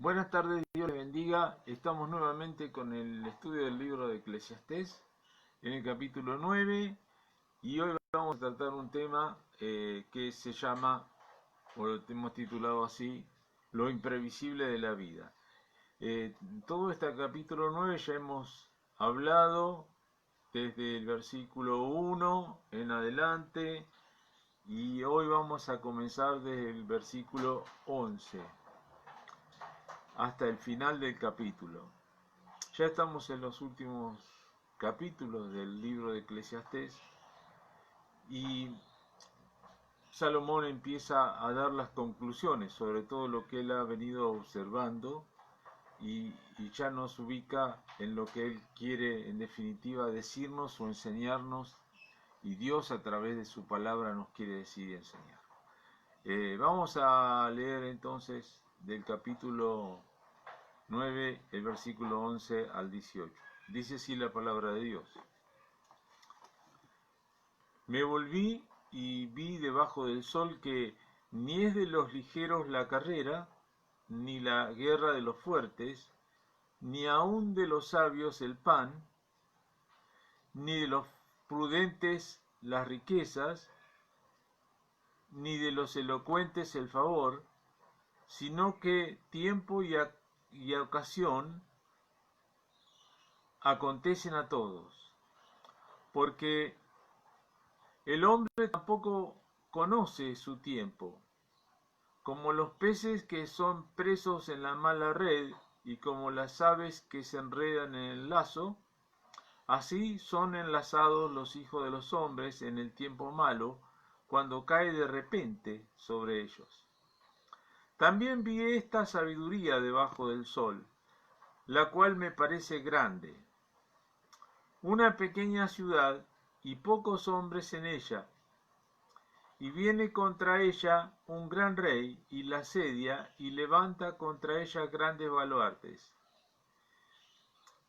Buenas tardes, Dios les bendiga. Estamos nuevamente con el estudio del libro de Eclesiastés en el capítulo 9 y hoy vamos a tratar un tema que se llama, o lo hemos titulado así, lo imprevisible de la vida. Todo este capítulo 9 ya hemos hablado desde el versículo 1 en adelante y hoy vamos a comenzar desde el versículo 11 hasta el final del capítulo. Ya estamos en los últimos capítulos del libro de Eclesiastés y Salomón empieza a dar las conclusiones sobre todo lo que él ha venido observando y ya nos ubica en lo que él quiere en definitiva decirnos o enseñarnos, y Dios a través de su palabra nos quiere decir y enseñar. Vamos a leer entonces del capítulo 9, el versículo 11 al 18. Dice así la palabra de Dios. Me volví y vi debajo del sol que ni es de los ligeros la carrera, ni la guerra de los fuertes, ni aun de los sabios el pan, ni de los prudentes las riquezas, ni de los elocuentes el favor, sino que tiempo y ocasión acontecen a todos, porque el hombre tampoco conoce su tiempo, como los peces que son presos en la mala red y como las aves que se enredan en el lazo, así son enlazados los hijos de los hombres en el tiempo malo, cuando cae de repente sobre ellos. También vi esta sabiduría debajo del sol, la cual me parece grande. Una pequeña ciudad y pocos hombres en ella, y viene contra ella un gran rey y la asedia y levanta contra ella grandes baluartes.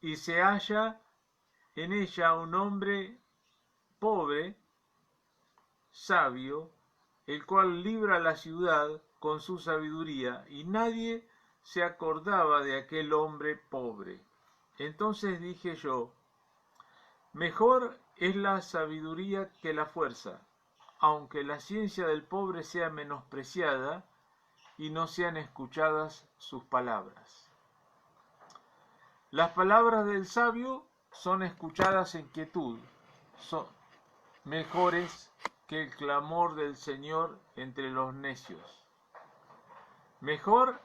Y se halla en ella un hombre pobre, sabio, el cual libra la ciudad con su sabiduría, y nadie se acordaba de aquel hombre pobre. Entonces dije yo, mejor es la sabiduría que la fuerza, aunque la ciencia del pobre sea menospreciada y no sean escuchadas sus palabras. Las palabras del sabio son escuchadas en quietud, son mejores que el clamor del Señor entre los necios. Mejor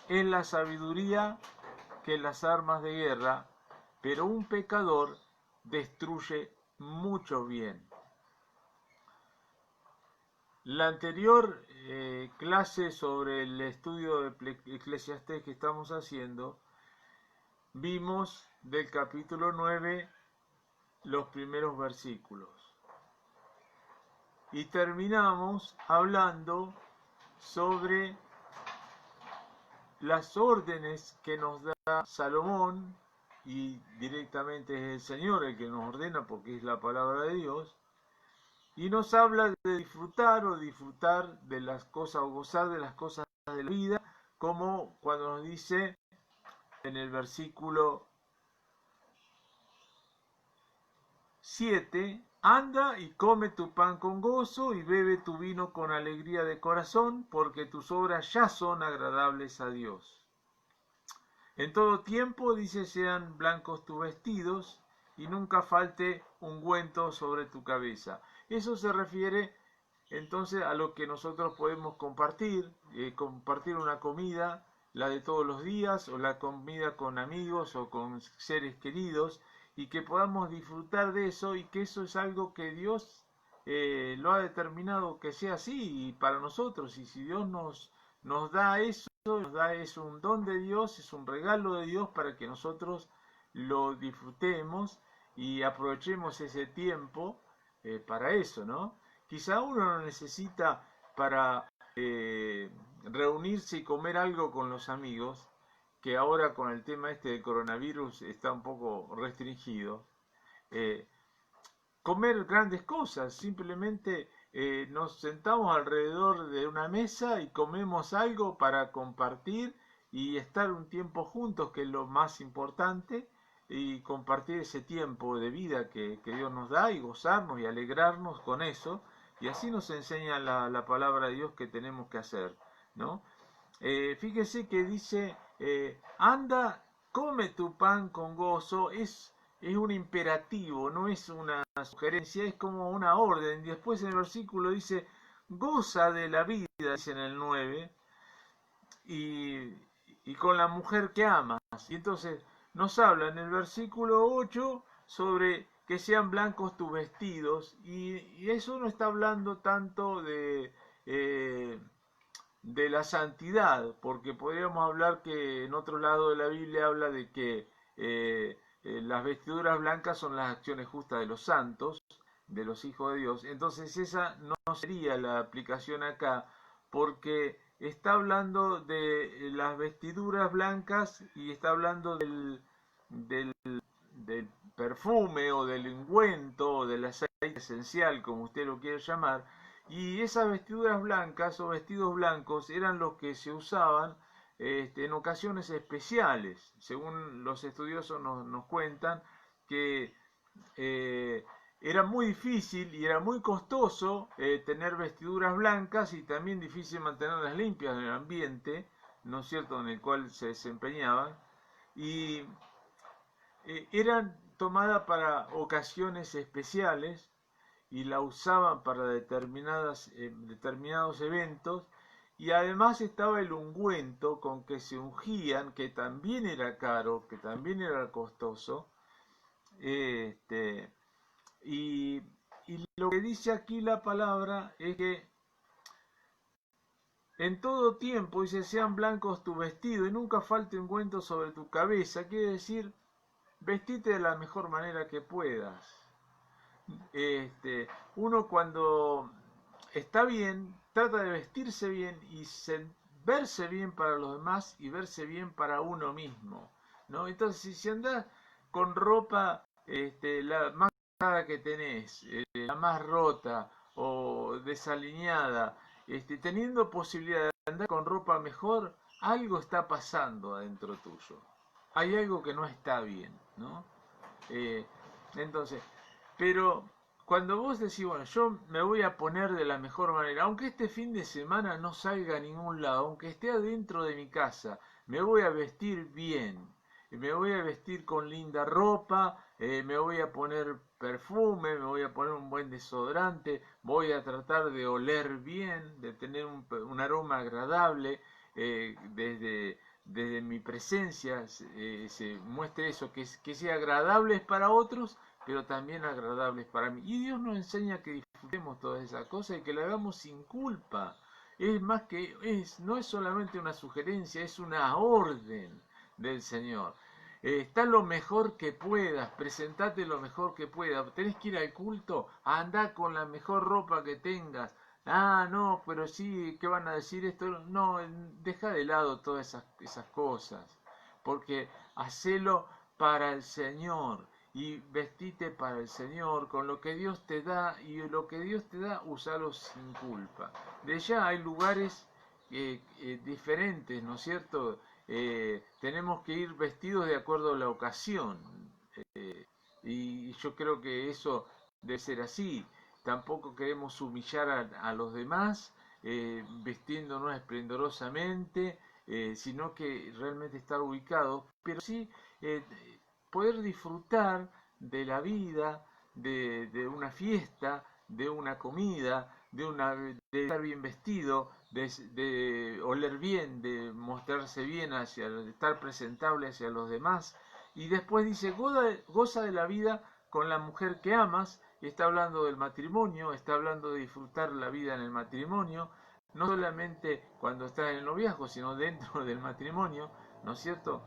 es la sabiduría que las armas de guerra, pero un pecador destruye mucho bien. La anterior clase sobre el estudio de Eclesiastés que estamos haciendo, vimos del capítulo 9 los primeros versículos. Y terminamos hablando sobre las órdenes que nos da Salomón, y directamente es el Señor el que nos ordena porque es la palabra de Dios, y nos habla de disfrutar de las cosas o gozar de las cosas de la vida, como cuando nos dice en el versículo 7, anda y come tu pan con gozo y bebe tu vino con alegría de corazón, porque tus obras ya son agradables a Dios. En todo tiempo, dice, sean blancos tus vestidos y nunca falte ungüento sobre tu cabeza. Eso se refiere entonces a lo que nosotros podemos compartir una comida, la de todos los días, o la comida con amigos o con seres queridos, y que podamos disfrutar de eso, y que eso es algo que Dios lo ha determinado que sea así y para nosotros. Y si Dios nos da eso, es un don de Dios, es un regalo de Dios para que nosotros lo disfrutemos y aprovechemos ese tiempo para eso, ¿no? Quizá uno no necesita para reunirse y comer algo con los amigos, que ahora con el tema este del coronavirus está un poco restringido, comer grandes cosas, simplemente nos sentamos alrededor de una mesa y comemos algo para compartir y estar un tiempo juntos, que es lo más importante, y compartir ese tiempo de vida que Dios nos da y gozarnos y alegrarnos con eso. Y así nos enseña la palabra de Dios que tenemos que hacer, ¿no? Fíjese que dice, anda, come tu pan con gozo, es un imperativo, no es una sugerencia, es como una orden. Y después en el versículo dice, goza de la vida, dice en el 9, y, y con la mujer que amas. Y entonces nos habla en el versículo 8 sobre que sean blancos tus vestidos, y eso no está hablando tanto de la santidad, porque podríamos hablar que en otro lado de la Biblia habla de que las vestiduras blancas son las acciones justas de los santos, de los hijos de Dios. Entonces esa no sería la aplicación acá, porque está hablando de las vestiduras blancas y está hablando del, del perfume o del ungüento o del aceite esencial, como usted lo quiere llamar. Y esas vestiduras blancas o vestidos blancos eran los que se usaban en ocasiones especiales. Según los estudiosos nos cuentan que era muy difícil y era muy costoso tener vestiduras blancas, y también difícil mantenerlas limpias en el ambiente, ¿no es cierto?, en el cual se desempeñaban. Y eran tomadas para ocasiones especiales y la usaban para determinados eventos, y además estaba el ungüento con que se ungían, que también era caro, que también era costoso. Y, y lo que dice aquí la palabra es que en todo tiempo, dice, sean blancos tu vestido y nunca falte ungüento sobre tu cabeza. Quiere decir, vestite de la mejor manera que puedas. Uno cuando está bien, trata de vestirse bien y verse bien para los demás y verse bien para uno mismo, ¿no? Entonces, si andás con ropa la más cara que tenés, la más rota o desalineada, teniendo posibilidad de andar con ropa mejor, algo está pasando adentro tuyo. Hay algo que no está bien, ¿no? Entonces, pero cuando vos decís, bueno, yo me voy a poner de la mejor manera, aunque este fin de semana no salga a ningún lado, aunque esté adentro de mi casa, me voy a vestir bien, me voy a vestir con linda ropa, me voy a poner perfume, me voy a poner un buen desodorante, voy a tratar de oler bien, de tener un aroma agradable, desde mi presencia se muestre eso, que sea agradable para otros, pero también agradables para mí. Y Dios nos enseña que disfrutemos todas esas cosas y que la hagamos sin culpa. Es más que, no es solamente una sugerencia, es una orden del Señor. Está lo mejor que puedas, presentate lo mejor que puedas. Tenés que ir al culto, andá con la mejor ropa que tengas. Ah, no, pero sí, ¿qué van a decir esto? No, deja de lado todas esas cosas, porque hacelo para el Señor y vestite para el Señor con lo que Dios te da, y lo que Dios te da, úsalo sin culpa. De ya hay lugares diferentes, ¿no es cierto? Tenemos que ir vestidos de acuerdo a la ocasión, y yo creo que eso debe ser así. Tampoco queremos humillar a los demás vestiéndonos esplendorosamente, sino que realmente estar ubicados, pero sí poder disfrutar de la vida, de una fiesta, de una comida, de estar bien vestido, de oler bien, de mostrarse bien, de estar presentable hacia los demás. Y después dice, goza de la vida con la mujer que amas. Está hablando del matrimonio, está hablando de disfrutar la vida en el matrimonio, no solamente cuando estás en el noviazgo, sino dentro del matrimonio, ¿no es cierto?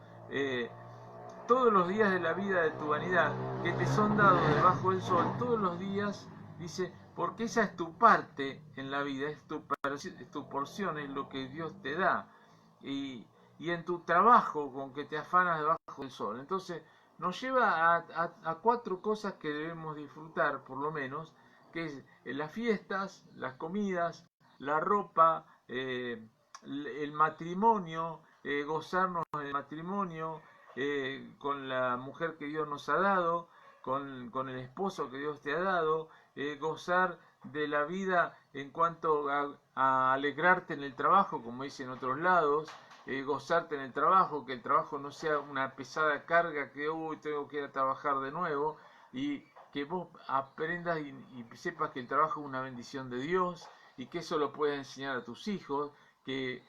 Todos los días de la vida de tu vanidad que te son dados debajo del sol, todos los días, dice, porque esa es tu parte en la vida, es tu porción, es lo que Dios te da, y en tu trabajo con que te afanas debajo del sol. Entonces nos lleva a cuatro cosas que debemos disfrutar, por lo menos, que es las fiestas, las comidas, la ropa, el matrimonio, gozarnos en el matrimonio, con la mujer que Dios nos ha dado, con el esposo que Dios te ha dado, gozar de la vida en cuanto a alegrarte en el trabajo, como dice en otros lados, gozarte en el trabajo, que el trabajo no sea una pesada carga que hoy tengo que ir a trabajar de nuevo, y que vos aprendas y sepas que el trabajo es una bendición de Dios y que eso lo puedes enseñar a tus hijos, que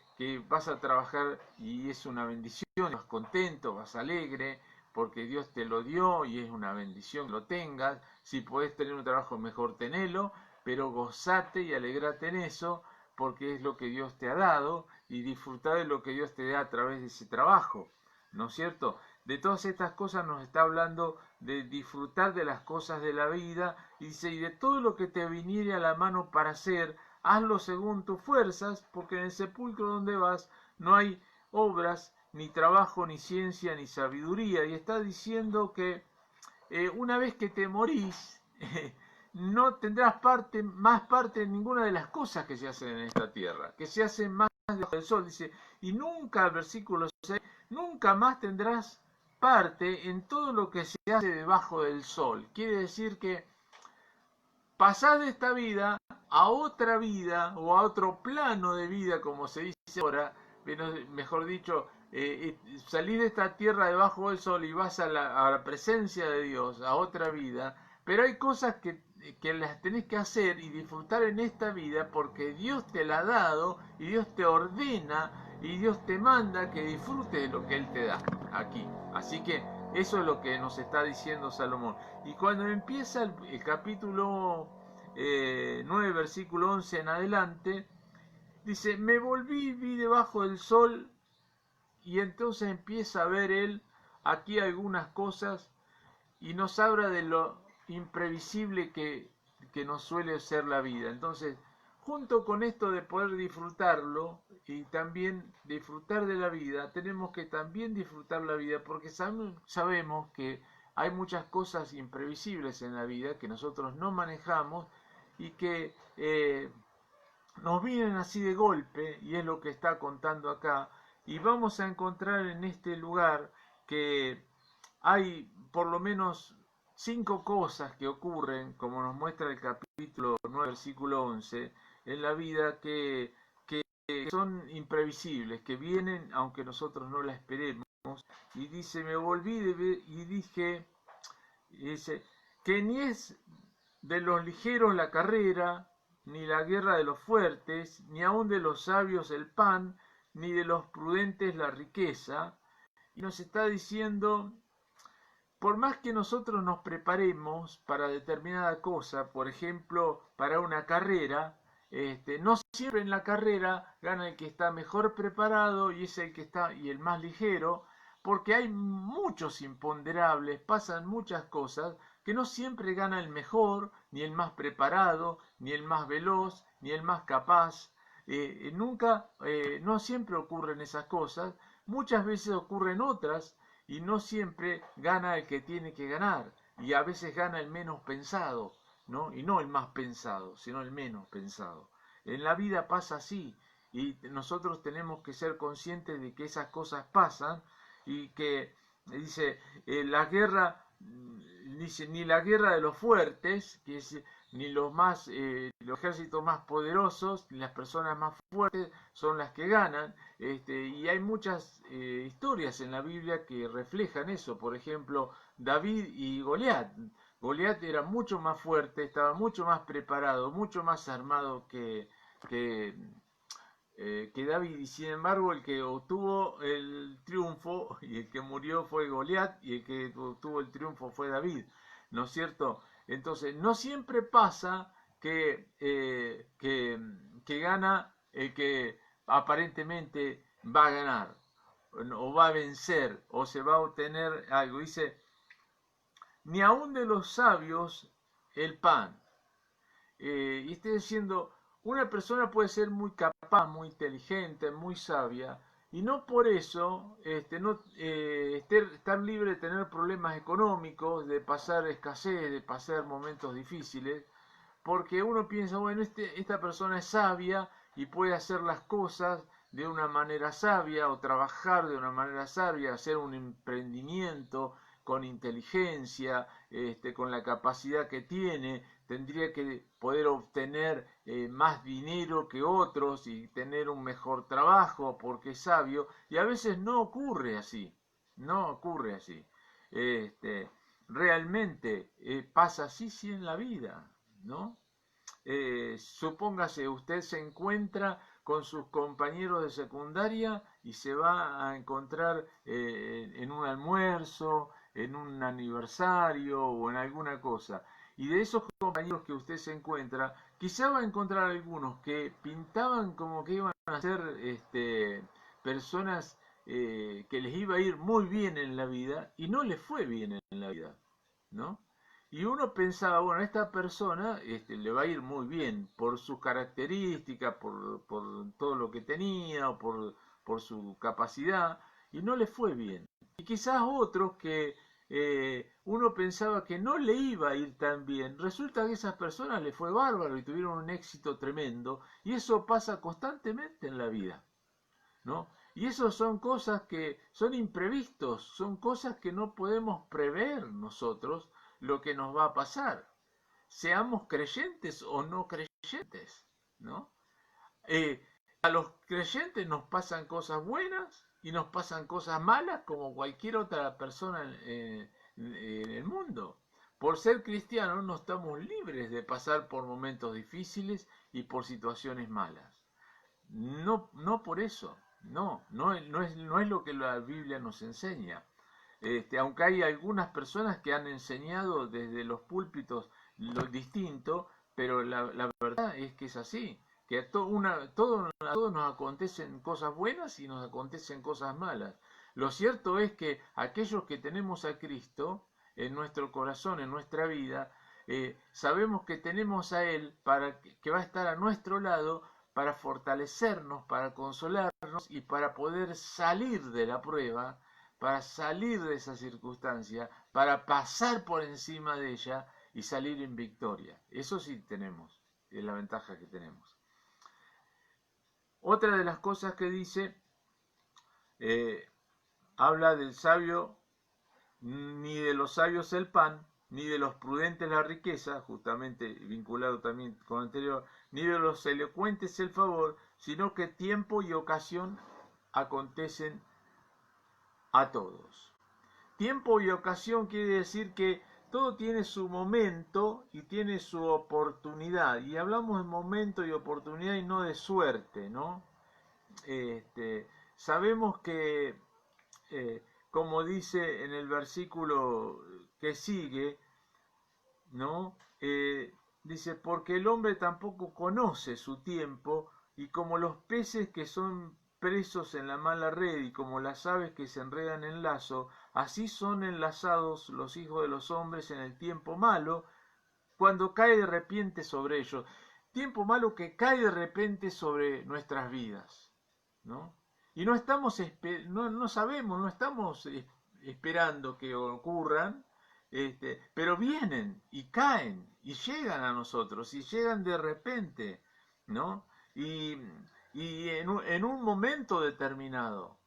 vas a trabajar y es una bendición, vas contento, vas alegre, porque Dios te lo dio y es una bendición que lo tengas. Si podés tener un trabajo mejor, tenelo, pero gozate y alegrate en eso, porque es lo que Dios te ha dado, y disfrutar de lo que Dios te da a través de ese trabajo, ¿no es cierto? De todas estas cosas nos está hablando de disfrutar de las cosas de la vida, y dice, y de todo lo que te viniere a la mano para hacer, hazlo según tus fuerzas, porque en el sepulcro donde vas no hay obras, ni trabajo, ni ciencia, ni sabiduría. Y está diciendo que una vez que te morís, no tendrás más parte en ninguna de las cosas que se hacen en esta tierra, que se hacen más debajo del sol. Dice, y nunca, el versículo 6, nunca más tendrás parte en todo lo que se hace debajo del sol. Quiere decir que pasás de esta vida a otra vida o a otro plano de vida, como se dice ahora, mejor dicho, salís de esta tierra debajo del sol y vas a la presencia de Dios, a otra vida, pero hay cosas que las tenés que hacer y disfrutar en esta vida porque Dios te la ha dado y Dios te ordena y Dios te manda que disfrutes de lo que Él te da aquí. Así que eso es lo que nos está diciendo Salomón. Y cuando empieza el capítulo 9, versículo 11 en adelante, dice, me volví, vi debajo del sol, y entonces empieza a ver él aquí algunas cosas y nos habla de lo imprevisible que nos suele ser la vida. Entonces, junto con esto de poder disfrutarlo y también disfrutar de la vida, tenemos que también disfrutar la vida porque sabemos que hay muchas cosas imprevisibles en la vida que nosotros no manejamos y que nos vienen así de golpe, y es lo que está contando acá, y vamos a encontrar en este lugar que hay por lo menos 5 cosas que ocurren, como nos muestra el capítulo 9, versículo 11, en la vida que son imprevisibles, que vienen aunque nosotros no la esperemos. Y dice, me volví y dije, dice, que ni es de los ligeros la carrera, ni la guerra de los fuertes, ni aun de los sabios el pan, ni de los prudentes la riqueza. Y nos está diciendo, por más que nosotros nos preparemos para determinada cosa, por ejemplo, para una carrera, no siempre en la carrera gana el que está mejor preparado y es el que está y el más ligero, porque hay muchos imponderables, pasan muchas cosas que no siempre gana el mejor, ni el más preparado, ni el más veloz, ni el más capaz. No siempre ocurren esas cosas, muchas veces ocurren otras y no siempre gana el que tiene que ganar, y a veces gana el menos pensado, ¿no? Y no el más pensado, sino el menos pensado. En la vida pasa así, y nosotros tenemos que ser conscientes de que esas cosas pasan, y que, dice, la guerra, dice, ni la guerra de los fuertes, que es, ni los ejércitos más poderosos, ni las personas más fuertes son las que ganan. Y hay muchas historias en la Biblia que reflejan eso. Por ejemplo, David y Goliat. Goliat era mucho más fuerte, estaba mucho más preparado, mucho más armado que David, y sin embargo el que obtuvo el triunfo y el que murió fue Goliat, y el que obtuvo el triunfo fue David, ¿no es cierto? Entonces, no siempre pasa que gana el que aparentemente va a ganar, o va a vencer, o se va a obtener algo. Dice, ni aun de los sabios el pan. Y estoy diciendo, una persona puede ser muy capaz, muy inteligente, muy sabia, y no por eso estar libre de tener problemas económicos, de pasar escasez, de pasar momentos difíciles, porque uno piensa, bueno, esta persona es sabia y puede hacer las cosas de una manera sabia o trabajar de una manera sabia, hacer un emprendimiento con inteligencia, con la capacidad que tiene, tendría que poder obtener más dinero que otros y tener un mejor trabajo porque es sabio, y a veces no ocurre así, no ocurre así. Realmente pasa así sí en la vida, ¿no? Supóngase, usted se encuentra con sus compañeros de secundaria y se va a encontrar en un almuerzo, en un aniversario o en alguna cosa. Y de esos compañeros que usted se encuentra, quizá va a encontrar algunos que pintaban como que iban a ser personas que les iba a ir muy bien en la vida y no les fue bien en la vida, ¿no? Y uno pensaba, bueno, a esta persona le va a ir muy bien por sus características, por todo lo que tenía, por su capacidad, y no le fue bien. Y quizás otros que uno pensaba que no le iba a ir tan bien, resulta que a esas personas le fue bárbaro y tuvieron un éxito tremendo, y eso pasa constantemente en la vida, ¿no? Y eso son cosas que son imprevistos, son cosas que no podemos prever nosotros lo que nos va a pasar, seamos creyentes o no creyentes, ¿no? A los creyentes nos pasan cosas buenas y nos pasan cosas malas como cualquier otra persona en el mundo. Por ser cristianos no estamos libres de pasar por momentos difíciles y por situaciones malas. No, no por eso, no es lo que la Biblia nos enseña. Aunque hay algunas personas que han enseñado desde los púlpitos lo distinto, pero la verdad es que es así, que a todos nos acontecen cosas buenas y nos acontecen cosas malas. Lo cierto es que aquellos que tenemos a Cristo en nuestro corazón, en nuestra vida, sabemos que tenemos a Él que va a estar a nuestro lado para fortalecernos, para consolarnos y para poder salir de la prueba, para salir de esa circunstancia, para pasar por encima de ella y salir en victoria. Eso sí tenemos, es la ventaja que tenemos. Otra de las cosas que dice, habla del sabio, ni de los sabios el pan, ni de los prudentes la riqueza, justamente vinculado también con lo anterior, ni de los elocuentes el favor, sino que tiempo y ocasión acontecen a todos. Tiempo y ocasión quiere decir que todo tiene su momento y tiene su oportunidad. Y hablamos de momento y oportunidad y no de suerte, ¿no? Sabemos que, como dice en el versículo que sigue, ¿no? Dice, porque el hombre tampoco conoce su tiempo, y como los peces que son presos en la mala red y como las aves que se enredan en lazo, así son enlazados los hijos de los hombres en el tiempo malo, cuando cae de repente sobre ellos. Tiempo malo que cae de repente sobre nuestras vidas, ¿no? Y no estamos, no sabemos, no estamos esperando que ocurran, pero vienen y caen y llegan a nosotros y llegan de repente, ¿no? Y en un momento determinado,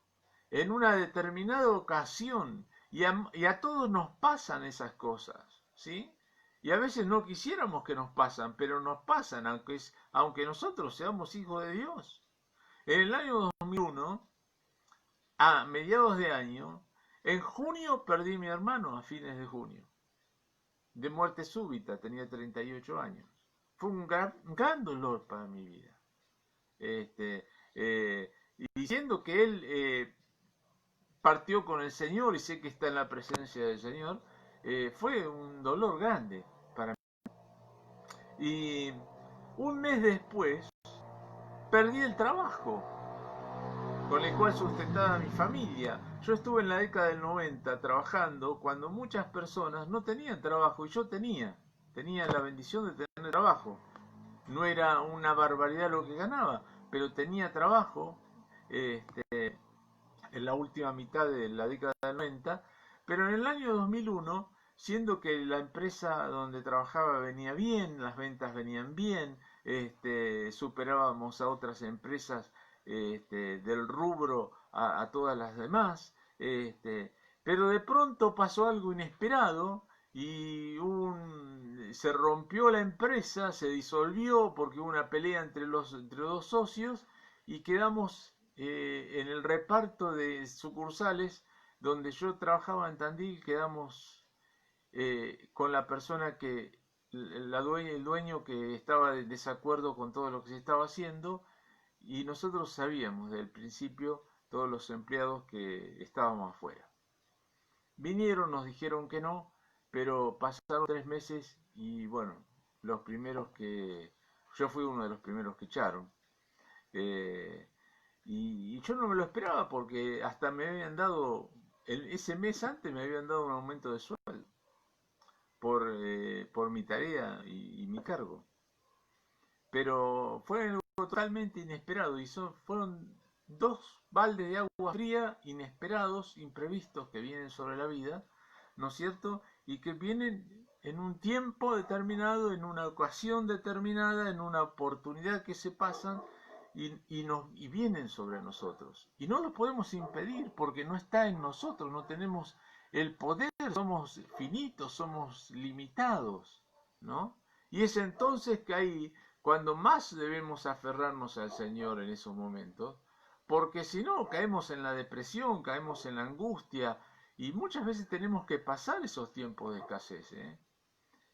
en una determinada ocasión, y a todos nos pasan esas cosas, ¿sí? Y a veces no quisiéramos que nos pasan, pero nos pasan, aunque nosotros seamos hijos de Dios. En el año 2001, a mediados de año, en junio perdí a mi hermano, a fines de junio, de muerte súbita, tenía 38 años. Fue un gran dolor para mi vida. Y diciendo que él partió con el Señor y sé que está en la presencia del Señor, fue un dolor grande para mí. Y un mes después perdí el trabajo con el cual sustentaba a mi familia. Yo estuve en la década del 90 trabajando cuando muchas personas no tenían trabajo y yo tenía la bendición de tener trabajo. No era una barbaridad lo que ganaba, pero tenía trabajo en la última mitad de la década del 90, pero en el año 2001, siendo que la empresa donde trabajaba venía bien, las ventas venían bien, superábamos a otras empresas del rubro a todas las demás, pero de pronto pasó algo inesperado y se rompió la empresa, se disolvió porque hubo una pelea entre dos socios y quedamos en el reparto de sucursales donde yo trabajaba en Tandil, quedamos con la persona el dueño que estaba de desacuerdo con todo lo que se estaba haciendo, y nosotros sabíamos desde el principio, todos los empleados, que estábamos afuera. Vinieron, nos dijeron que no, pero pasaron 3 meses y bueno, yo fui uno de los primeros que echaron. Eh, y yo no me lo esperaba porque hasta me habían dado, ese mes antes me habían dado un aumento de sueldo por mi tarea y mi cargo. Pero fue algo totalmente inesperado y fueron 2 baldes de agua fría inesperados, imprevistos, que vienen sobre la vida, ¿no es cierto? Y que vienen en un tiempo determinado, en una ocasión determinada, en una oportunidad que se pasan y vienen sobre nosotros. Y no lo podemos impedir porque no está en nosotros, no tenemos el poder, somos finitos, somos limitados, ¿no? Y es entonces que hay cuando más debemos aferrarnos al Señor en esos momentos, porque si no caemos en la depresión, caemos en la angustia, y muchas veces tenemos que pasar esos tiempos de escasez,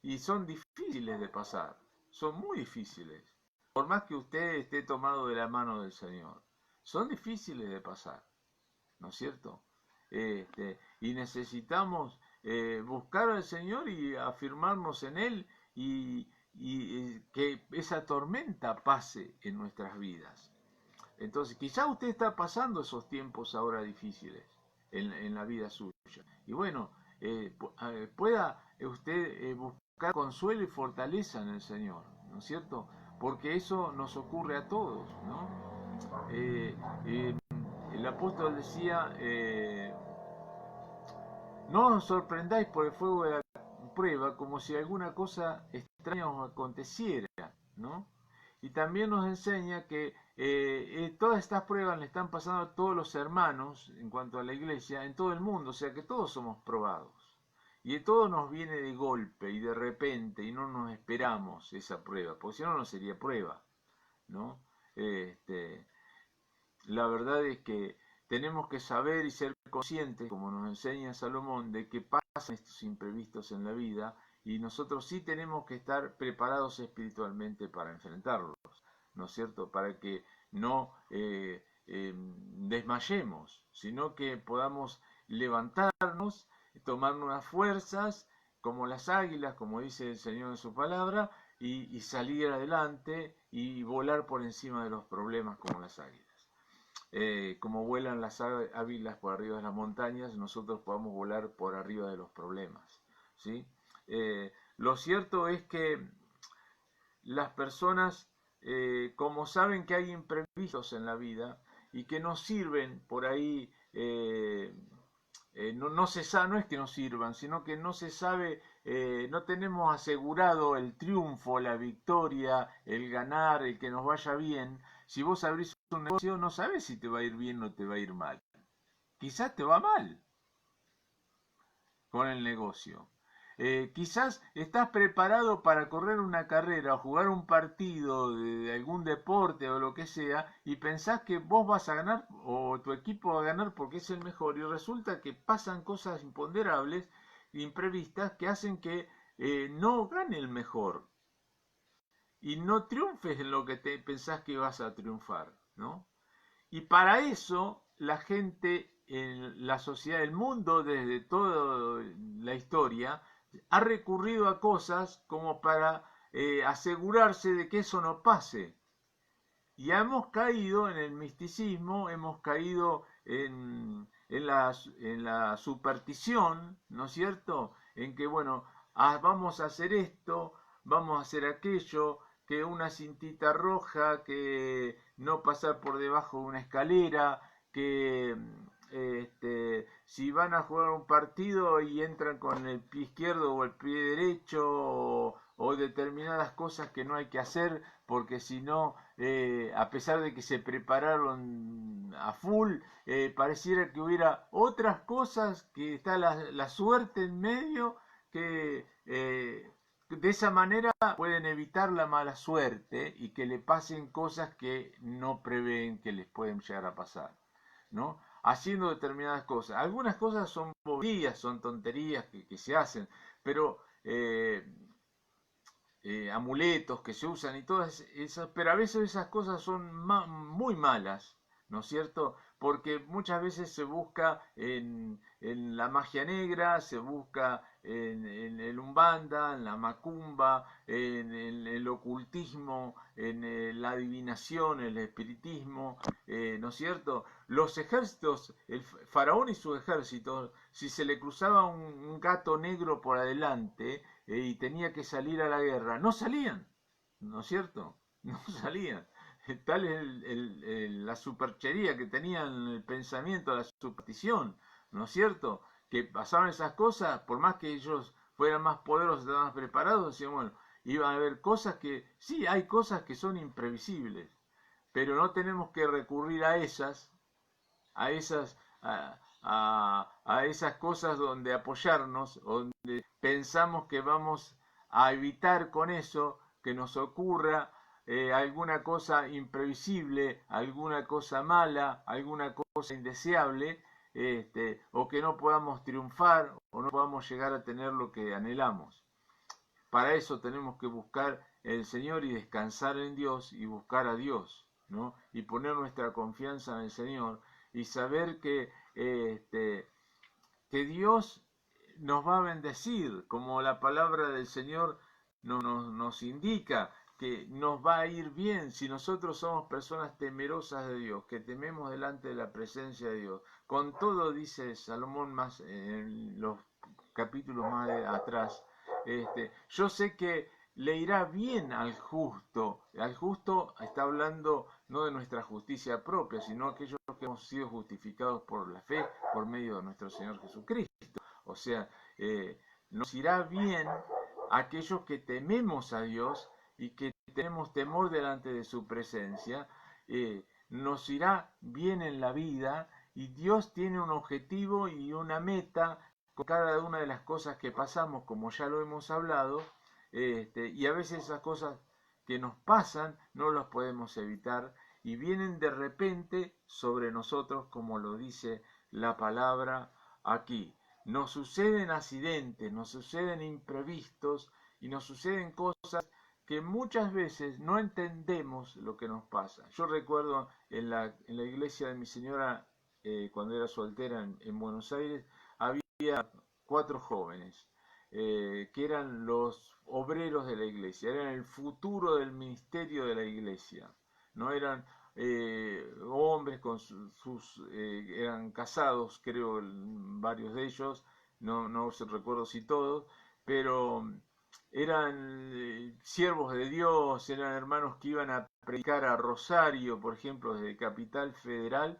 y son difíciles de pasar, son muy difíciles, por más que usted esté tomado de la mano del Señor, son difíciles de pasar, ¿no es cierto? Y necesitamos buscar al Señor y afirmarnos en Él y que esa tormenta pase en nuestras vidas. Entonces, quizá usted está pasando esos tiempos ahora difíciles en la vida suya. Y bueno, pueda usted buscar consuelo y fortaleza en el Señor, ¿no es cierto? Porque eso nos ocurre a todos, ¿no? El apóstol decía, no os sorprendáis por el fuego de la prueba como si alguna cosa extraña os aconteciera, ¿no? Y también nos enseña que todas estas pruebas le están pasando a todos los hermanos en cuanto a la iglesia en todo el mundo, o sea que todos somos probados. Y todo nos viene de golpe y de repente y no nos esperamos esa prueba, porque si no, no sería prueba, ¿no? La verdad es que tenemos que saber y ser conscientes, como nos enseña Salomón, de que pasan estos imprevistos en la vida y nosotros sí tenemos que estar preparados espiritualmente para enfrentarlos, ¿no es cierto? Para que no desmayemos, sino que podamos levantarnos, tomar nuevas fuerzas, como las águilas, como dice el Señor en su palabra, y salir adelante y volar por encima de los problemas como las águilas. Como vuelan las águilas por arriba de las montañas, nosotros podamos volar por arriba de los problemas, ¿sí? Lo cierto es que las personas, como saben que hay imprevistos en la vida y que nos sirven por ahí, no es que nos sirvan, sino que no se sabe, no tenemos asegurado el triunfo, la victoria, el ganar, el que nos vaya bien. Si vos abrís un negocio, no sabes si te va a ir bien o te va a ir mal. Quizás te va mal con el negocio. Quizás estás preparado para correr una carrera o jugar un partido de algún deporte o lo que sea y pensás que vos vas a ganar o tu equipo va a ganar porque es el mejor y resulta que pasan cosas imponderables, imprevistas, que hacen que no gane el mejor y no triunfes en lo que te pensás que vas a triunfar, ¿no? Y para eso la gente en la sociedad del mundo, desde toda la historia, ha recurrido a cosas como para asegurarse de que eso no pase. Y hemos caído en el misticismo, hemos caído en la superstición, ¿no es cierto? En que, bueno, vamos a hacer esto, vamos a hacer aquello, que una cintita roja, que no pasar por debajo de una escalera, que si van a jugar un partido y entran con el pie izquierdo o el pie derecho o determinadas cosas que no hay que hacer porque si no a pesar de que se prepararon a full, pareciera que hubiera otras cosas, que está la suerte en medio, que de esa manera pueden evitar la mala suerte y que le pasen cosas que no prevén que les pueden llegar a pasar, ¿no? Haciendo determinadas cosas. Algunas cosas son boberías, son tonterías que se hacen, pero amuletos que se usan y todas esas, pero a veces esas cosas son muy malas, ¿no es cierto? Porque muchas veces se busca en la magia negra, se busca en el umbanda, en la macumba, en el ocultismo, en la adivinación, el espiritismo, ¿no es cierto? Los ejércitos, el faraón y sus ejércitos, si se le cruzaba un gato negro por adelante, y tenía que salir a la guerra, no salían, ¿no es cierto? No salían. Tal es la superchería que tenían el pensamiento, la superstición, ¿no es cierto? Que pasaban esas cosas, por más que ellos fueran más poderosos, estaban más preparados, decían, bueno, iban a haber cosas que, sí, hay cosas que son imprevisibles, pero no tenemos que recurrir a esas, a esas cosas donde apoyarnos, donde pensamos que vamos a evitar con eso que nos ocurra alguna cosa imprevisible, alguna cosa mala, alguna cosa indeseable, o que no podamos triunfar o no podamos llegar a tener lo que anhelamos. Para eso tenemos que buscar el Señor y descansar en Dios y buscar a Dios, ¿no? Y poner nuestra confianza en el Señor y saber que Dios nos va a bendecir, como la palabra del Señor nos indica, que nos va a ir bien si nosotros somos personas temerosas de Dios, que tememos delante de la presencia de Dios. Con todo, dice Salomón más en los capítulos más atrás, yo sé que le irá bien al justo. Al justo está hablando no de nuestra justicia propia, sino aquellos que hemos sido justificados por la fe, por medio de nuestro Señor Jesucristo. O sea, nos irá bien a aquellos que tememos a Dios y que tenemos temor delante de su presencia. Nos irá bien en la vida y Dios tiene un objetivo y una meta con cada una de las cosas que pasamos, como ya lo hemos hablado, y a veces esas cosas que nos pasan no las podemos evitar y vienen de repente sobre nosotros, como lo dice la palabra aquí. Nos suceden accidentes, nos suceden imprevistos y nos suceden cosas que muchas veces no entendemos lo que nos pasa. Yo recuerdo en la iglesia de mi señora, cuando era soltera en Buenos Aires, había 4 jóvenes que eran los obreros de la iglesia, eran el futuro del ministerio de la iglesia, no eran hombres con eran casados, creo, varios de ellos, no recuerdo si todos, pero eran siervos de Dios, eran hermanos que iban a predicar a Rosario, por ejemplo, desde Capital Federal,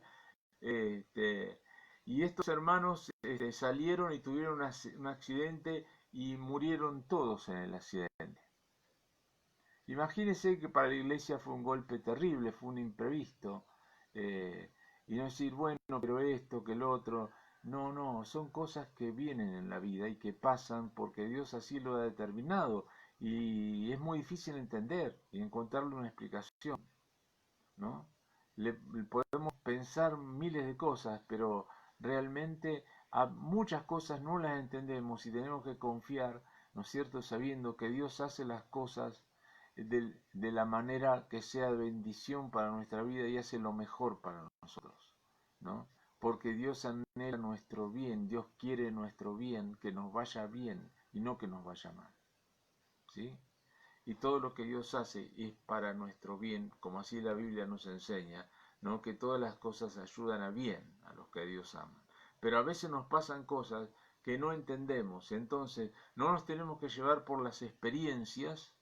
y estos hermanos salieron y tuvieron un accidente y murieron todos en el accidente. Imagínense que para la iglesia fue un golpe terrible, fue un imprevisto. Y no decir, bueno, pero esto, que el otro. No, son cosas que vienen en la vida y que pasan porque Dios así lo ha determinado. Y es muy difícil entender y encontrarle una explicación, ¿no? Podemos pensar miles de cosas, pero realmente a muchas cosas no las entendemos y tenemos que confiar, ¿no es cierto?, sabiendo que Dios hace las cosas de la manera que sea de bendición para nuestra vida y hace lo mejor para nosotros, ¿no? Porque Dios anhela nuestro bien, Dios quiere nuestro bien, que nos vaya bien y no que nos vaya mal, ¿sí? Y todo lo que Dios hace es para nuestro bien, como así la Biblia nos enseña, ¿no? Que todas las cosas ayudan a bien a los que Dios ama. Pero a veces nos pasan cosas que no entendemos, entonces no nos tenemos que llevar por las experiencias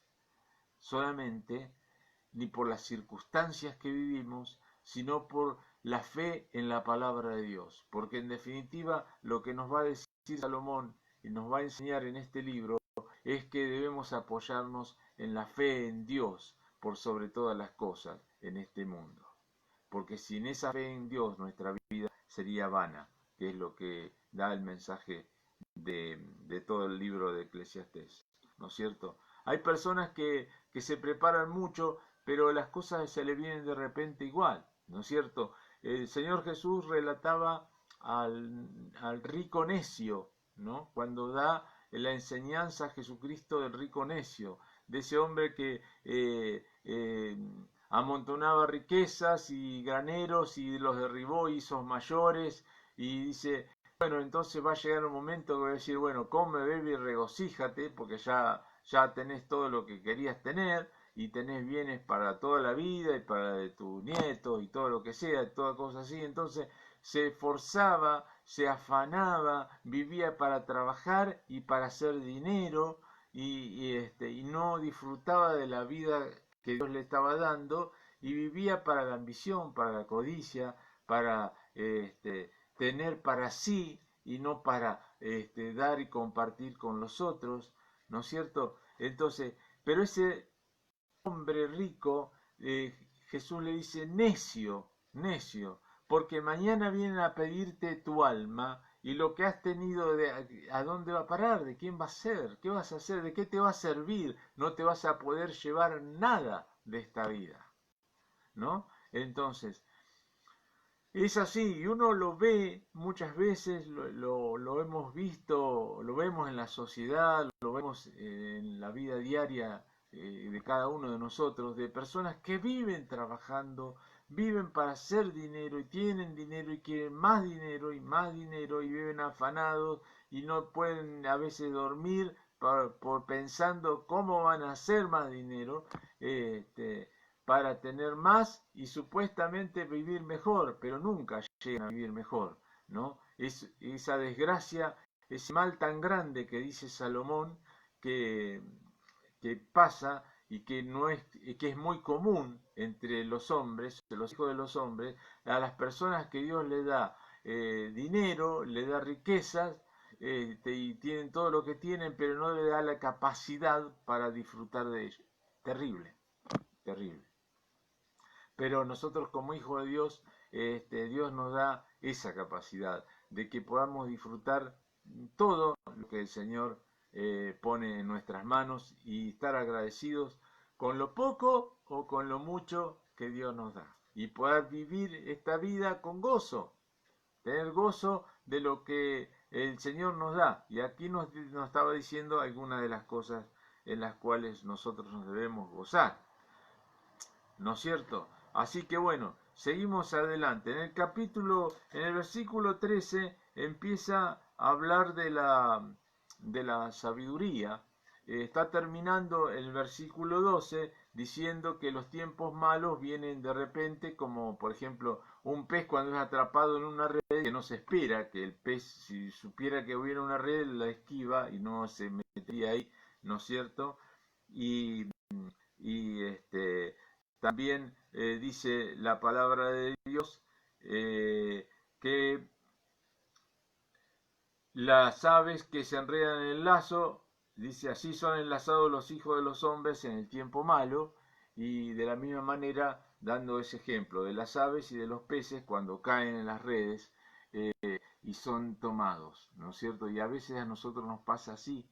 solamente, ni por las circunstancias que vivimos, sino por la fe en la palabra de Dios. Porque en definitiva lo que nos va a decir Salomón y nos va a enseñar en este libro es que debemos apoyarnos en la fe en Dios por sobre todas las cosas en este mundo. Porque sin esa fe en Dios nuestra vida sería vana, que es lo que da el mensaje de todo el libro de Eclesiastés, ¿no es cierto? Hay personas que se preparan mucho, pero las cosas se le vienen de repente igual, ¿no es cierto? El Señor Jesús relataba al rico necio, ¿no? Cuando da la enseñanza a Jesucristo del rico necio, de ese hombre que amontonaba riquezas y graneros y los derribó, hizo mayores, y dice, bueno, entonces va a llegar un momento que va a decir, bueno, come, bebe y regocíjate, porque ya tenés todo lo que querías tener, y tenés bienes para toda la vida y para de tus nietos y todo lo que sea, toda cosa así. Entonces se esforzaba, se afanaba, vivía para trabajar y para hacer dinero, y no disfrutaba de la vida que Dios le estaba dando, y vivía para la ambición, para la codicia, para tener para sí y no para dar y compartir con los otros, ¿no es cierto? Entonces, pero ese hombre rico, Jesús le dice, necio, necio, porque mañana vienen a pedirte tu alma, y lo que has tenido, ¿a dónde va a parar? ¿De quién va a ser? ¿Qué vas a hacer? ¿De qué te va a servir? No te vas a poder llevar nada de esta vida, ¿no? Entonces, es así, y uno lo ve muchas veces, lo hemos visto, lo vemos en la sociedad, lo vemos en la vida diaria de cada uno de nosotros, de personas que viven trabajando, viven para hacer dinero y quieren más dinero y más dinero, y viven afanados y no pueden a veces dormir por pensando cómo van a hacer más dinero. Para tener más y supuestamente vivir mejor, pero nunca llegan a vivir mejor, ¿no? Es esa desgracia, ese mal tan grande que dice Salomón, que, que pasa y que es muy común entre los hombres, los hijos de los hombres, a las personas que Dios le da dinero, le da riquezas, y tienen todo lo que tienen, pero no le da la capacidad para disfrutar de ello. Terrible, terrible. Pero nosotros como hijos de Dios, Dios nos da esa capacidad de que podamos disfrutar todo lo que el Señor pone en nuestras manos, y estar agradecidos con lo poco o con lo mucho que Dios nos da, y poder vivir esta vida con gozo, tener gozo de lo que el Señor nos da. Y aquí nos estaba diciendo algunas de las cosas en las cuales nosotros nos debemos gozar, ¿no es cierto? Así que bueno, seguimos adelante. En el versículo 13 empieza a hablar de la sabiduría. Está terminando el versículo 12 diciendo que los tiempos malos vienen de repente, como por ejemplo un pez cuando es atrapado en una red, que no se espera, que el pez, si supiera que hubiera una red, la esquiva y no se metería ahí, ¿no es cierto? Y, y también dice la palabra de Dios que las aves que se enredan en el lazo, dice, así son enlazados los hijos de los hombres en el tiempo malo, y de la misma manera dando ese ejemplo de las aves y de los peces cuando caen en las redes y son tomados, ¿no es cierto? Y a veces a nosotros nos pasa así,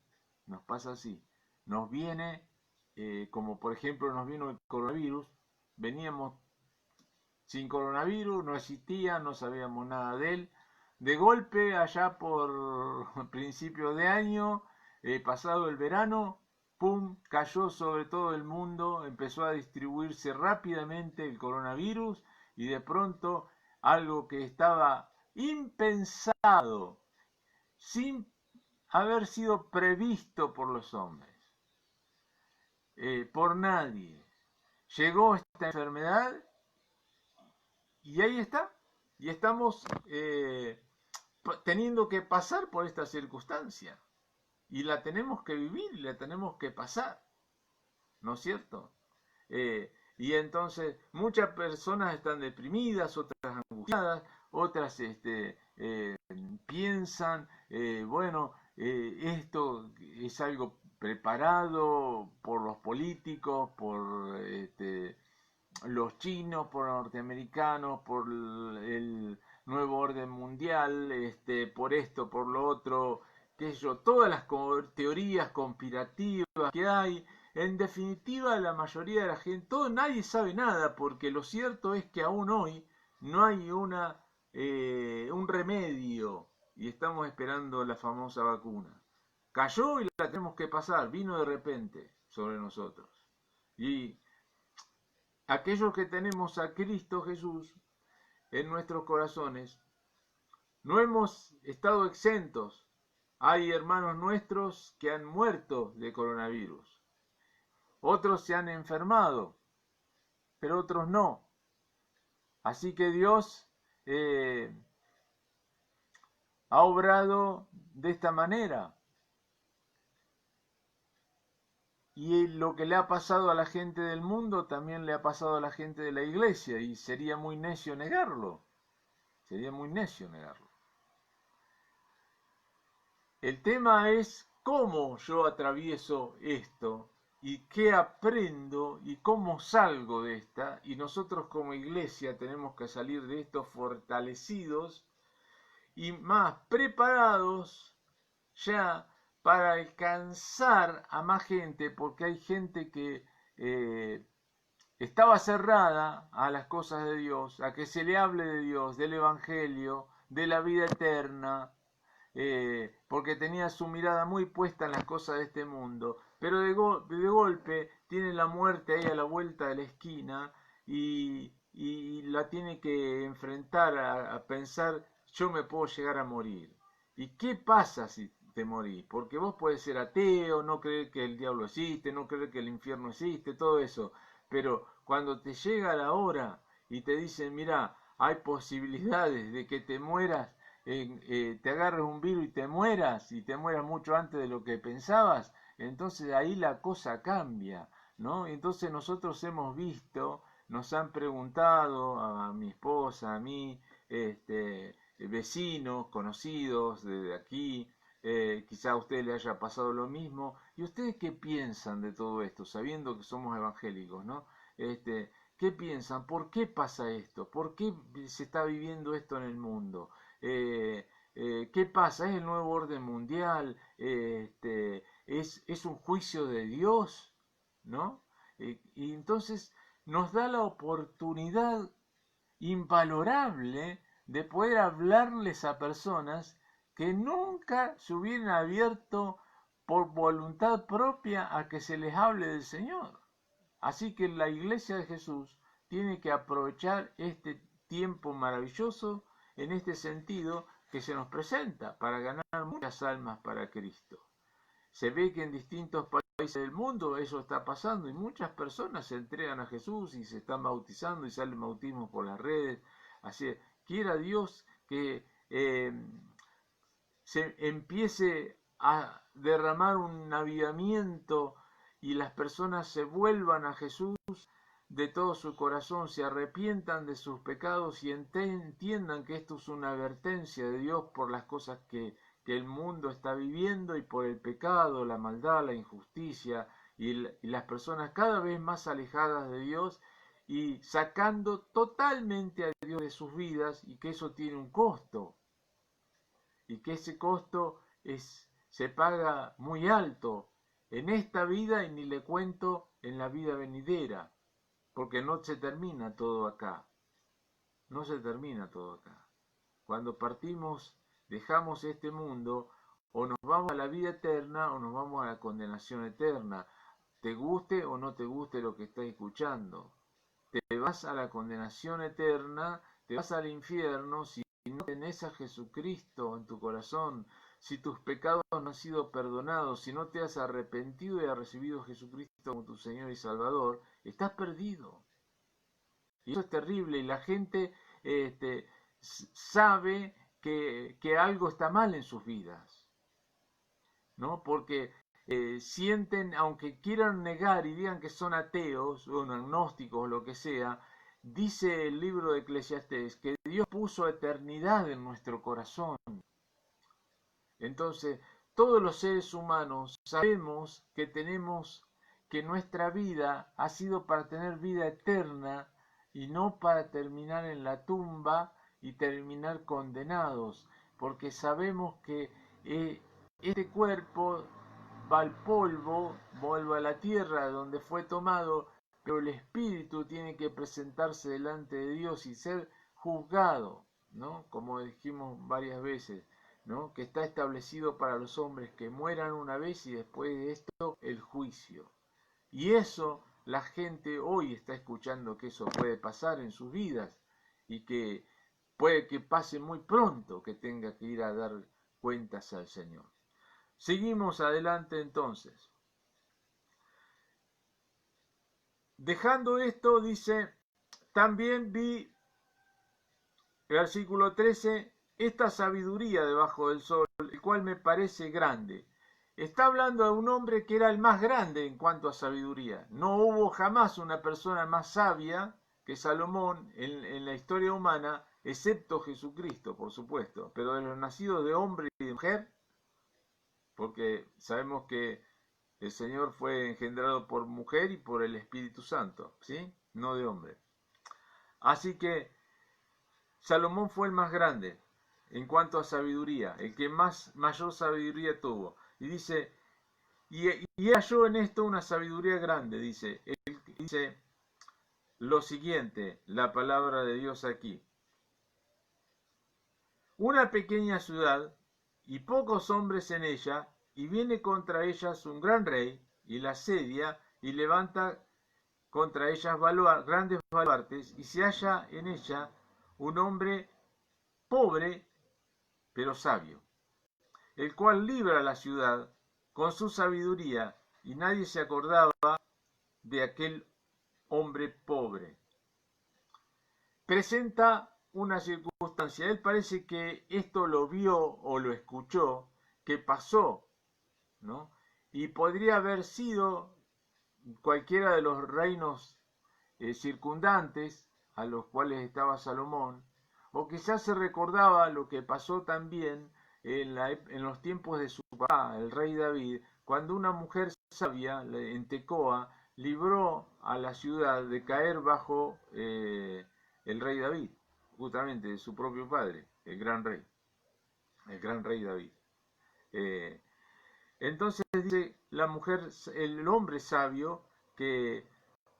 nos viene, como por ejemplo nos vino el coronavirus, veníamos sin coronavirus, no existía, no sabíamos nada de él. De golpe, allá por principios de año, pasado el verano, ¡pum!, cayó sobre todo el mundo, empezó a distribuirse rápidamente el coronavirus, y de pronto algo que estaba impensado, sin haber sido previsto por los hombres, por nadie. Llegó esta enfermedad y ahí está. Y estamos teniendo que pasar por esta circunstancia. Y la tenemos que vivir y la tenemos que pasar. ¿No es cierto? Y entonces muchas personas están deprimidas, otras angustiadas, otras piensan, bueno, esto es algo preparado por los políticos, por los chinos, por los norteamericanos, por el nuevo orden mundial, por esto, por lo otro, qué sé yo, todas las teorías conspirativas que hay. En definitiva, la mayoría de la gente, nadie sabe nada, porque lo cierto es que aún hoy no hay un remedio y estamos esperando la famosa vacuna. Cayó y la tenemos que pasar, vino de repente sobre nosotros. Y aquellos que tenemos a Cristo Jesús en nuestros corazones, no hemos estado exentos. Hay hermanos nuestros que han muerto de coronavirus. Otros se han enfermado, pero otros no. Así que Dios ha obrado de esta manera. Y lo que le ha pasado a la gente del mundo también le ha pasado a la gente de la iglesia, y sería muy necio negarlo. Sería muy necio negarlo. El tema es cómo yo atravieso esto y qué aprendo y cómo salgo de esta. Y nosotros como iglesia tenemos que salir de esto fortalecidos y más preparados ya para alcanzar a más gente, porque hay gente que estaba cerrada a las cosas de Dios, a que se le hable de Dios, del Evangelio, de la vida eterna, porque tenía su mirada muy puesta en las cosas de este mundo, pero de golpe tiene la muerte ahí a la vuelta de la esquina y la tiene que enfrentar a pensar, yo me puedo llegar a morir. ¿Y qué pasa si te morís? Porque vos podés ser ateo, no creer que el diablo existe, no creer que el infierno existe, todo eso, pero cuando te llega la hora y te dicen, mira, hay posibilidades de que te mueras, te agarres un virus y te mueras mucho antes de lo que pensabas, entonces ahí la cosa cambia, ¿no? Entonces nosotros hemos visto, nos han preguntado a mi esposa, a mí, vecinos, conocidos de aquí, quizá a usted le haya pasado lo mismo. ¿Y ustedes qué piensan de todo esto, sabiendo que somos evangélicos, ¿no? ¿Qué piensan? ¿Por qué pasa esto? ¿Por qué se está viviendo esto en el mundo? ¿Qué pasa? ¿Es el nuevo orden mundial? ¿Es un juicio de Dios? ¿No? Y entonces nos da la oportunidad invalorable de poder hablarles a personas que nunca se hubieran abierto por voluntad propia a que se les hable del Señor. Así que la Iglesia de Jesús tiene que aprovechar este tiempo maravilloso en este sentido que se nos presenta para ganar muchas almas para Cristo. Se ve que en distintos países del mundo eso está pasando y muchas personas se entregan a Jesús y se están bautizando y salen bautismos por las redes. Así, quiera Dios que se empiece a derramar un avivamiento y las personas se vuelvan a Jesús de todo su corazón, se arrepientan de sus pecados y entiendan que esto es una advertencia de Dios por las cosas que el mundo está viviendo y por el pecado, la maldad, la injusticia y las personas cada vez más alejadas de Dios y sacando totalmente a Dios de sus vidas, y que eso tiene un costo y que ese costo se paga muy alto en esta vida y ni le cuento en la vida venidera, porque no se termina todo acá, no se termina todo acá. Cuando partimos, dejamos este mundo, o nos vamos a la vida eterna o nos vamos a la condenación eterna, te guste o no te guste lo que estás escuchando. Te vas a la condenación eterna, te vas al infierno si no tenés a Jesucristo en tu corazón, si tus pecados no han sido perdonados, si no te has arrepentido y has recibido a Jesucristo como tu Señor y Salvador, estás perdido. Y eso es terrible, y la gente sabe que algo está mal en sus vidas, ¿no? Porque sienten, aunque quieran negar y digan que son ateos o agnósticos o lo que sea, dice el libro de Eclesiastés que Dios puso eternidad en nuestro corazón. Entonces, todos los seres humanos sabemos que que nuestra vida ha sido para tener vida eterna y no para terminar en la tumba y terminar condenados, porque sabemos que este cuerpo va al polvo, vuelve a la tierra donde fue tomado, pero el espíritu tiene que presentarse delante de Dios y ser juzgado, ¿no? Como dijimos varias veces, ¿no? Que está establecido para los hombres que mueran una vez y después de esto el juicio. Y eso la gente hoy está escuchando que eso puede pasar en sus vidas y que puede que pase muy pronto que tenga que ir a dar cuentas al Señor. Seguimos adelante entonces. Dejando esto, dice, también vi, versículo 13, esta sabiduría debajo del sol, el cual me parece grande. Está hablando de un hombre que era el más grande en cuanto a sabiduría. No hubo jamás una persona más sabia que Salomón en la historia humana, excepto Jesucristo, por supuesto. Pero de los nacidos de hombre y de mujer, porque sabemos que el Señor fue engendrado por mujer y por el Espíritu Santo, ¿sí? No de hombre. Así que Salomón fue el más grande en cuanto a sabiduría, el que mayor sabiduría tuvo. Y dice, y halló en esto una sabiduría grande, dice lo siguiente, la palabra de Dios aquí. Una pequeña ciudad y pocos hombres en ella, y viene contra ellas un gran rey, y la asedia, y levanta contra ellas grandes baluartes, y se halla en ella un hombre pobre, pero sabio, el cual libra la ciudad con su sabiduría, y nadie se acordaba de aquel hombre pobre. Presenta una circunstancia, él parece que esto lo vio o lo escuchó, que pasó, ¿no? Y podría haber sido cualquiera de los reinos circundantes a los cuales estaba Salomón, o quizás se recordaba lo que pasó también en los tiempos de su papá, el rey David, cuando una mujer sabia en Tecoa libró a la ciudad de caer bajo el rey David, justamente de su propio padre, el gran rey David. Entonces dice la mujer, el hombre sabio que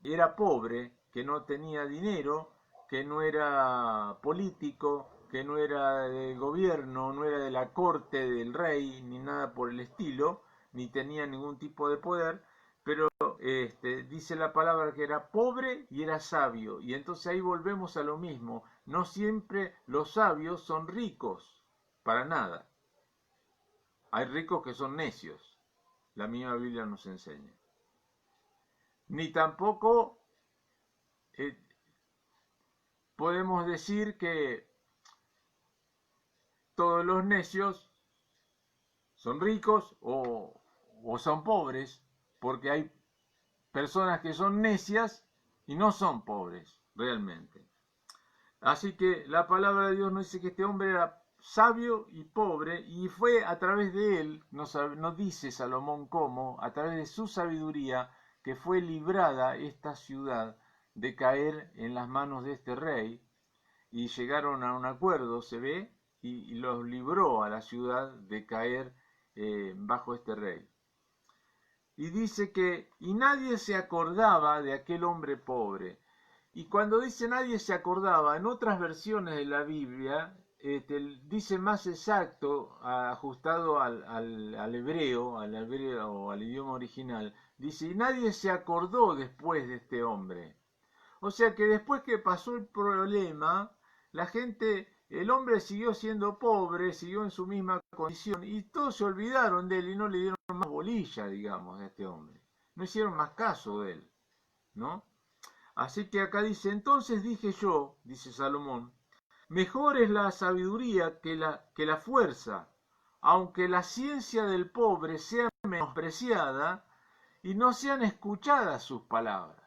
era pobre, que no tenía dinero, que no era político, que no era del gobierno, no era de la corte del rey, ni nada por el estilo, ni tenía ningún tipo de poder, pero dice la palabra que era pobre y era sabio. Y entonces ahí volvemos a lo mismo. No siempre los sabios son ricos, para nada. Hay ricos que son necios, la misma Biblia nos enseña. Ni tampoco podemos decir que todos los necios son ricos o son pobres, porque hay personas que son necias y no son pobres realmente. Así que la palabra de Dios nos dice que este hombre era sabio y pobre, y fue a través de él, nos dice Salomón cómo, a través de su sabiduría, que fue librada esta ciudad de caer en las manos de este rey, y llegaron a un acuerdo, se ve, y los libró a la ciudad de caer bajo este rey. Y dice que, y nadie se acordaba de aquel hombre pobre. Y cuando dice nadie se acordaba, en otras versiones de la Biblia, dice más exacto, ajustado al hebreo o al idioma original, dice, y nadie se acordó después de este hombre. O sea que después que pasó el problema, la gente, el hombre siguió siendo pobre, siguió en su misma condición, y todos se olvidaron de él y no le dieron más bolilla, digamos, a este hombre. No hicieron más caso de él, ¿no? Así que acá dice, entonces dije yo, dice Salomón, mejor es la sabiduría que la fuerza, aunque la ciencia del pobre sea menospreciada y no sean escuchadas sus palabras.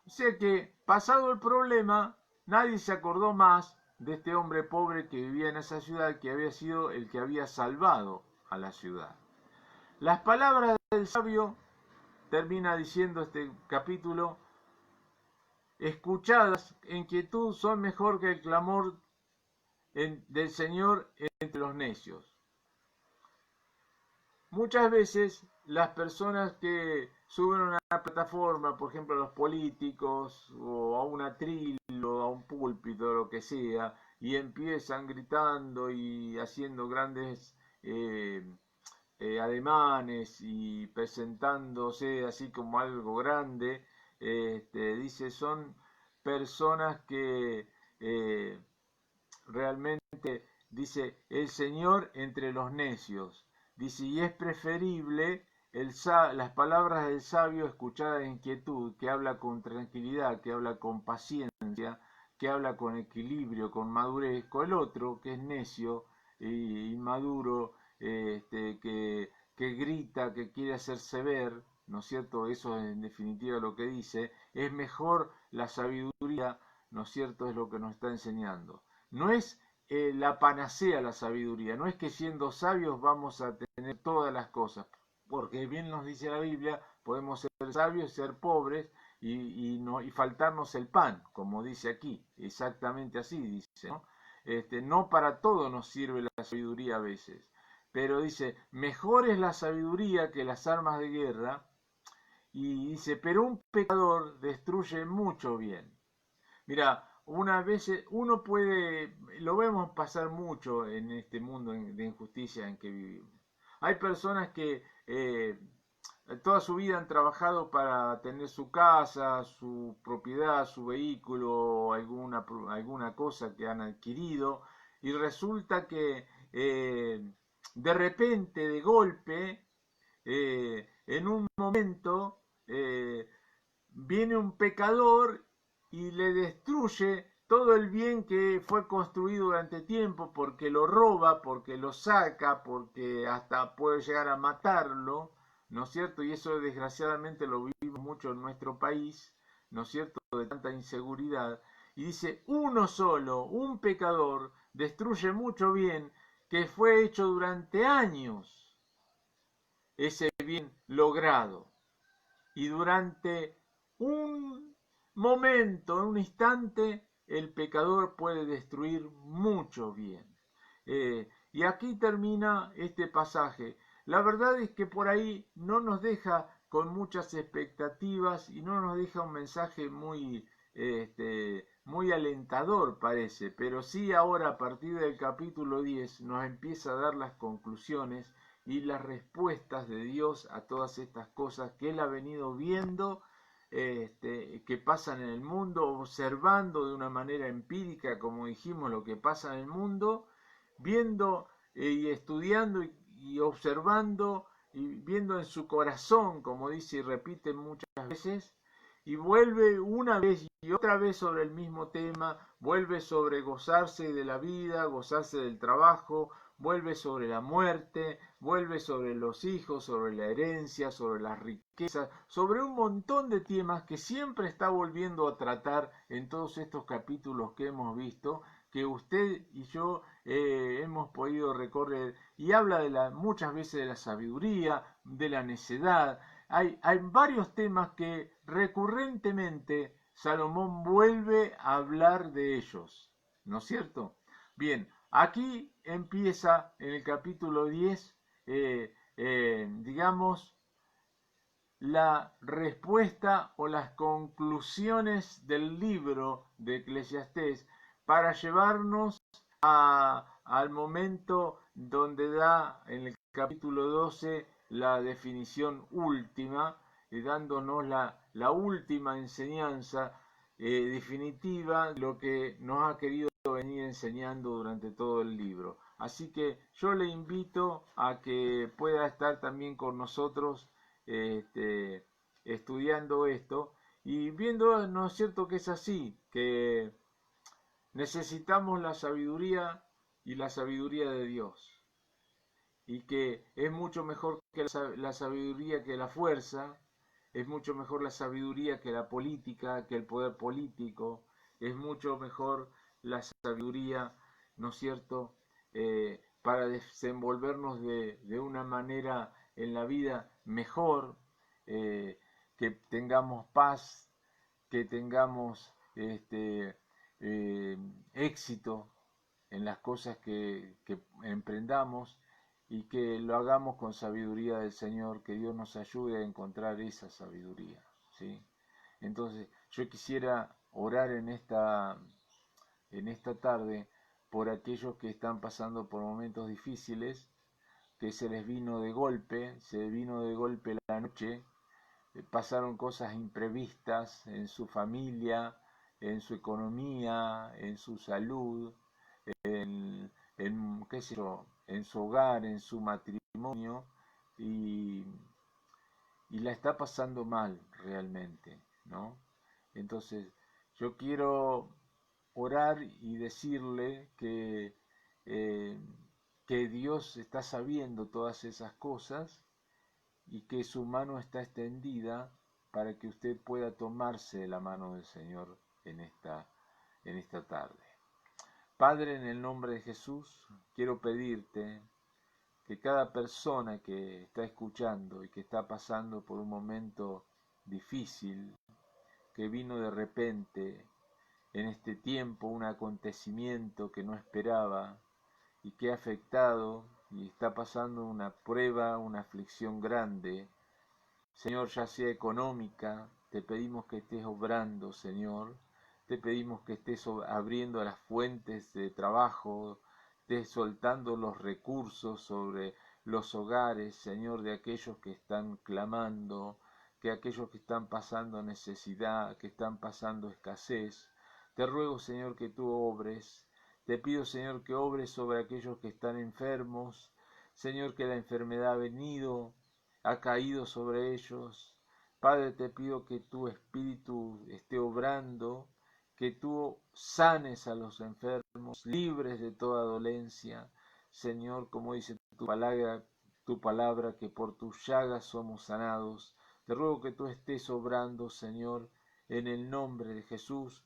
O sea que, pasado el problema, nadie se acordó más de este hombre pobre que vivía en esa ciudad, que había sido el que había salvado a la ciudad. Las palabras del sabio termina diciendo este capítulo: escuchadas en quietud son mejor que el clamor del Señor entre los necios. Muchas veces las personas que suben a una plataforma, por ejemplo los políticos, o a un atril, o a un púlpito, lo que sea, y empiezan gritando y haciendo grandes ademanes y presentándose así como algo grande, dice, son personas que realmente, dice, el Señor entre los necios. Dice, y es preferible las palabras del sabio escuchadas en quietud, que habla con tranquilidad, que habla con paciencia, que habla con equilibrio, con madurez, con el otro que es necio e inmaduro, que grita, que quiere hacerse ver, ¿no es cierto? Eso es en definitiva lo que dice. Es mejor la sabiduría, ¿no es cierto? Es lo que nos está enseñando. No es la panacea la sabiduría, no es que siendo sabios vamos a tener todas las cosas, porque bien nos dice la Biblia, podemos ser sabios, ser pobres y faltarnos el pan, como dice aquí, exactamente así dice, ¿no? No para todo nos sirve la sabiduría a veces, pero dice, mejor es la sabiduría que las armas de guerra, y dice, pero un pecador destruye mucho bien. Mira, una vez uno puede, lo vemos pasar mucho en este mundo de injusticia en que vivimos. Hay personas que toda su vida han trabajado para tener su casa, su propiedad, su vehículo, alguna cosa que han adquirido, y resulta que de repente, de golpe, en un momento, viene un pecador y le destruye todo el bien que fue construido durante tiempo, porque lo roba, porque lo saca, porque hasta puede llegar a matarlo, ¿no es cierto? Y eso desgraciadamente lo vivimos mucho en nuestro país, ¿no es cierto? De tanta inseguridad. Y dice, uno solo, un pecador, destruye mucho bien que fue hecho durante años, ese bien logrado. Y durante un momento, en un instante, el pecador puede destruir mucho bien. Y aquí termina este pasaje. La verdad es que por ahí no nos deja con muchas expectativas y no nos deja un mensaje muy alentador, parece, pero sí ahora a partir del capítulo 10 nos empieza a dar las conclusiones y las respuestas de Dios a todas estas cosas que Él ha venido viendo, que pasan en el mundo, observando de una manera empírica, como dijimos, lo que pasa en el mundo, viendo y estudiando y observando y viendo en su corazón, como dice y repite muchas veces, y vuelve una vez y otra vez sobre el mismo tema, vuelve sobre gozarse de la vida, gozarse del trabajo, vuelve sobre la muerte, vuelve sobre los hijos, sobre la herencia, sobre las riquezas, sobre un montón de temas que siempre está volviendo a tratar en todos estos capítulos que hemos visto, que usted y yo hemos podido recorrer, y habla muchas veces de la sabiduría, de la necedad. Hay varios temas que recurrentemente Salomón vuelve a hablar de ellos, ¿no es cierto? Bien, aquí empieza en el capítulo 10, digamos, la respuesta o las conclusiones del libro de Eclesiastés para llevarnos al momento donde da en el capítulo 12 la definición última, dándonos la última enseñanza definitiva, lo que nos ha querido venir enseñando durante todo el libro. Así que yo le invito a que pueda estar también con nosotros estudiando esto y viendo, ¿no es cierto?, que es así, que necesitamos la sabiduría y la sabiduría de Dios, y que es mucho mejor que la sabiduría que la fuerza, es mucho mejor la sabiduría que la política, que el poder político, es mucho mejor la sabiduría, ¿no es cierto?, para desenvolvernos de una manera en la vida mejor, que tengamos paz, que tengamos éxito en las cosas que emprendamos y que lo hagamos con sabiduría del Señor, que Dios nos ayude a encontrar esa sabiduría, ¿sí? Entonces, yo quisiera orar en esta tarde por aquellos que están pasando por momentos difíciles, que se les vino de golpe, la noche, pasaron cosas imprevistas en su familia, en su economía, en su salud, qué sé yo, en su hogar, en su matrimonio, y, y la está pasando mal realmente, ¿no? Entonces, yo quiero orar y decirle eh, que Dios está sabiendo todas esas cosas y que su mano está extendida para que usted pueda tomarse de la mano del Señor en esta tarde. Padre, en el nombre de Jesús, quiero pedirte que cada persona que está escuchando y que está pasando por un momento difícil, que vino de repente en este tiempo un acontecimiento que no esperaba y que ha afectado y está pasando una prueba, una aflicción grande, Señor, ya sea económica, te pedimos que estés obrando, Señor, te pedimos que estés abriendo las fuentes de trabajo, estés soltando los recursos sobre los hogares, Señor, de aquellos que están clamando, que aquellos que están pasando necesidad, que están pasando escasez. Te ruego, Señor, que tú obres. Te pido, Señor, que obres sobre aquellos que están enfermos. Señor, que la enfermedad ha venido, ha caído sobre ellos. Padre, te pido que tu Espíritu esté obrando, que tú sanes a los enfermos, libres de toda dolencia. Señor, como dice tu palabra, que por tus llagas somos sanados. Te ruego que tú estés obrando, Señor, en el nombre de Jesús,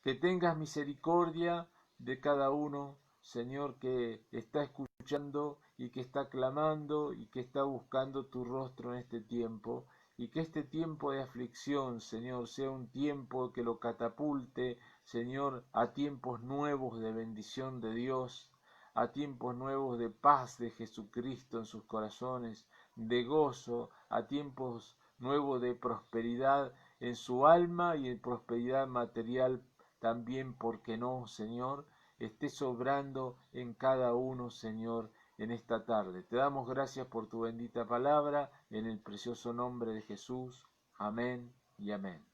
que tengas misericordia de cada uno, Señor, que está escuchando y que está clamando y que está buscando tu rostro en este tiempo, y que este tiempo de aflicción, Señor, sea un tiempo que lo catapulte, Señor, a tiempos nuevos de bendición de Dios, a tiempos nuevos de paz de Jesucristo en sus corazones, de gozo, a tiempos nuevos de prosperidad en su alma y en prosperidad material también, porque no, Señor, estés obrando en cada uno, Señor, en esta tarde. Te damos gracias por tu bendita palabra, en el precioso nombre de Jesús. Amén y amén.